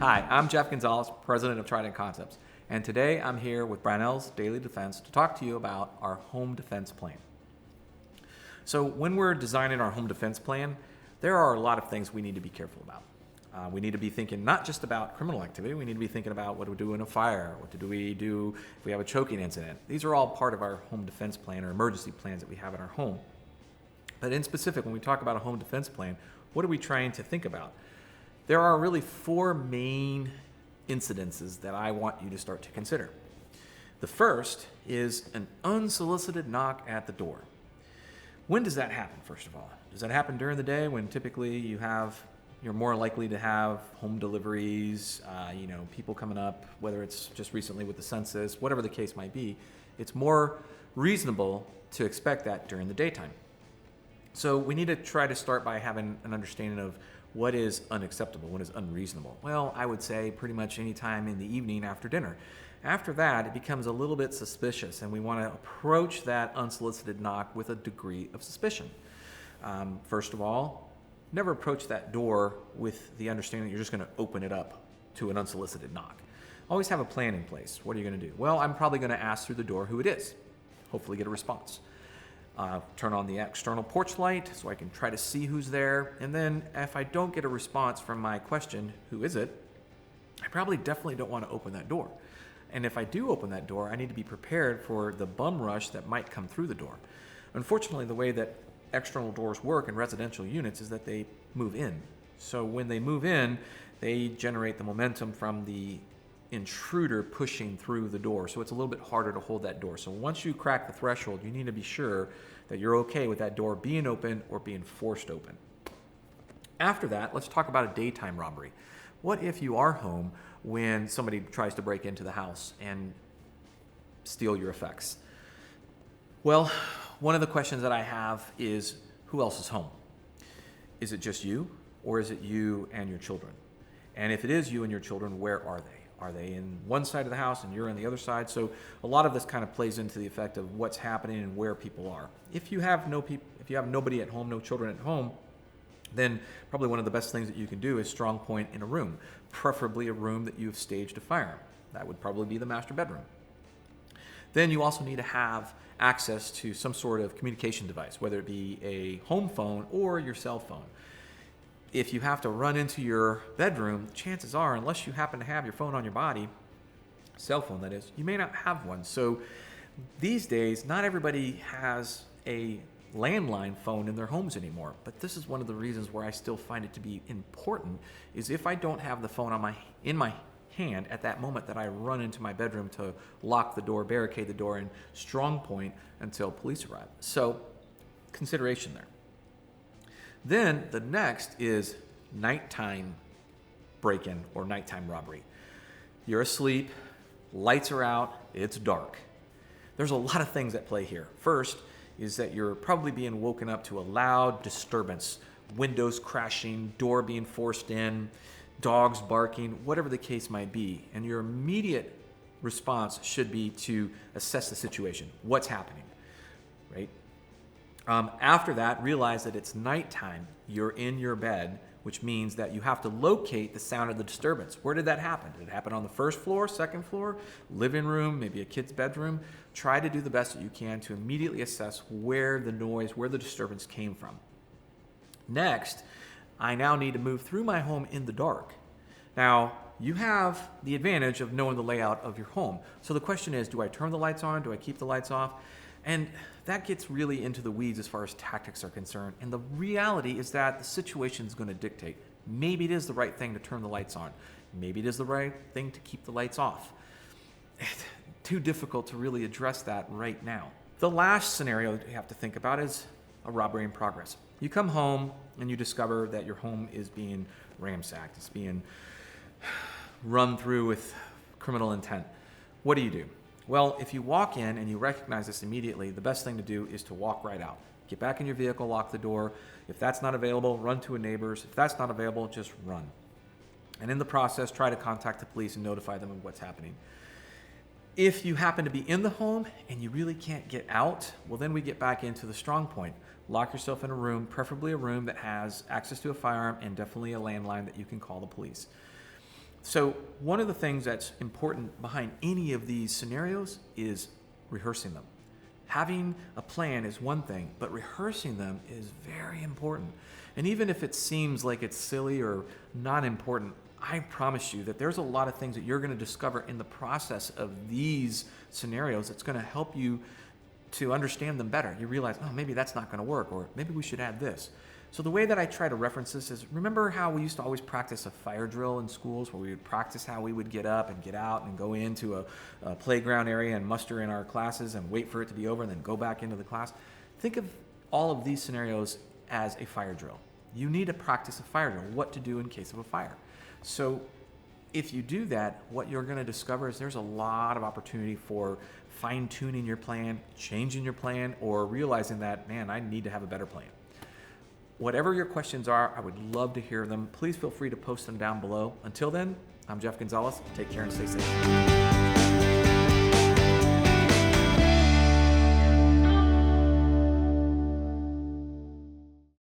Hi, I'm Jeff Gonzalez, president of Trident Concepts, and today I'm here with Brownells Daily Defense to talk to you about our home defense plan. So when we're designing our home defense plan, there are a lot of things we need to be careful about. We need to be thinking not just about criminal activity, we need to be thinking about what do we do in a fire, what do we do if we have a choking incident. These are all part of our home defense plan or emergency plans that we have in our home. But in specific, when we talk about a home defense plan, what are we trying to think about? There are really four main incidences that I want you to start to consider. The first is an unsolicited knock at the door. When does that happen, first of all? Does that happen during the day when typically you're more likely to have home deliveries, people coming up, whether it's just recently with the census, whatever the case might be? It's more reasonable to expect that during the daytime. So we need to try to start by having an understanding of what is unacceptable, what is unreasonable. Well, I would say pretty much any time in the evening after dinner. After that, it becomes a little bit suspicious, and we want to approach that unsolicited knock with a degree of suspicion. First of all, never approach that door with the understanding that you're just going to open it up to an unsolicited knock. Always have a plan in place. What are you going to do? Well, I'm probably going to ask through the door who it is, hopefully get a response. Turn on the external porch light so I can try to see who's there. And then if I don't get a response from my question, who is it? I probably definitely don't want to open that door. And if I do open that door, I need to be prepared for the bum rush that might come through the door. Unfortunately, the way that external doors work in residential units is that they move in. So when they move in, they generate the momentum from the intruder pushing through the door. So it's a little bit harder to hold that door. So once you crack the threshold, you need to be sure that you're okay with that door being open or being forced open. After that, let's talk about a daytime robbery. What if you are home when somebody tries to break into the house and steal your effects? Well, one of the questions that I have is, who else is home? Is it just you, or is it you and your children? And if it is you and your children, where are they? Are they in one side of the house and you're on the other side? So a lot of this kind of plays into the effect of what's happening and where people are. If you have nobody at home, no children at home, then probably one of the best things that you can do is strong point in a room, preferably a room that you've staged a firearm. That would probably be the master bedroom. Then you also need to have access to some sort of communication device, whether it be a home phone or your cell phone. If you have to run into your bedroom, chances are, unless you happen to have your phone on your body, cell phone that is, you may not have one. So these days, not everybody has a landline phone in their homes anymore. But this is one of the reasons where I still find it to be important, is if I don't have the phone in my hand at that moment that I run into my bedroom to lock the door, barricade the door, and strong point until police arrive. So consideration there. Then the next is nighttime break-in or nighttime robbery. You're asleep, lights are out, it's dark. There's a lot of things at play here. First is that you're probably being woken up to a loud disturbance, windows crashing, door being forced in, dogs barking, whatever the case might be. And your immediate response should be to assess the situation. What's happening, right? After that, realize that it's nighttime. You're in your bed, which means that you have to locate the sound of the disturbance. Where did that happen? Did it happen on the first floor, second floor, living room, maybe a kid's bedroom? Try to do the best that you can to immediately assess where the noise, where the disturbance came from. Next, I now need to move through my home in the dark. Now, you have the advantage of knowing the layout of your home. So the question is, do I turn the lights on? Do I keep the lights off? And that gets really into the weeds as far as tactics are concerned. And the reality is that the situation is going to dictate. Maybe it is the right thing to turn the lights on. Maybe it is the right thing to keep the lights off. It's too difficult to really address that right now. The last scenario that you have to think about is a robbery in progress. You come home and you discover that your home is being ransacked. It's being run through with criminal intent. What do? Well, if you walk in and you recognize this immediately, the best thing to do is to walk right out. Get back in your vehicle, lock the door. If that's not available, run to a neighbor's. If that's not available, just run. And in the process, try to contact the police and notify them of what's happening. If you happen to be in the home and you really can't get out, well, then we get back into the strong point. Lock yourself in a room, preferably a room that has access to a firearm and definitely a landline that you can call the police. So one of the things that's important behind any of these scenarios is rehearsing them. Having a plan is one thing, but rehearsing them is very important. And even if it seems like it's silly or not important, I promise you that there's a lot of things that you're going to discover in the process of these scenarios that's going to help you to understand them better. You realize, oh, maybe that's not going to work, or maybe we should add this. So the way that I try to reference this is, remember how we used to always practice a fire drill in schools, where we would practice how we would get up and get out and go into a playground area and muster in our classes and wait for it to be over and then go back into the class? Think of all of these scenarios as a fire drill. You need to practice a fire drill, what to do in case of a fire. So if you do that, what you're going to discover is there's a lot of opportunity for fine-tuning your plan, changing your plan, or realizing that, man, I need to have a better plan. Whatever your questions are, I would love to hear them. Please feel free to post them down below. Until then, I'm Jeff Gonzalez. Take care and stay safe.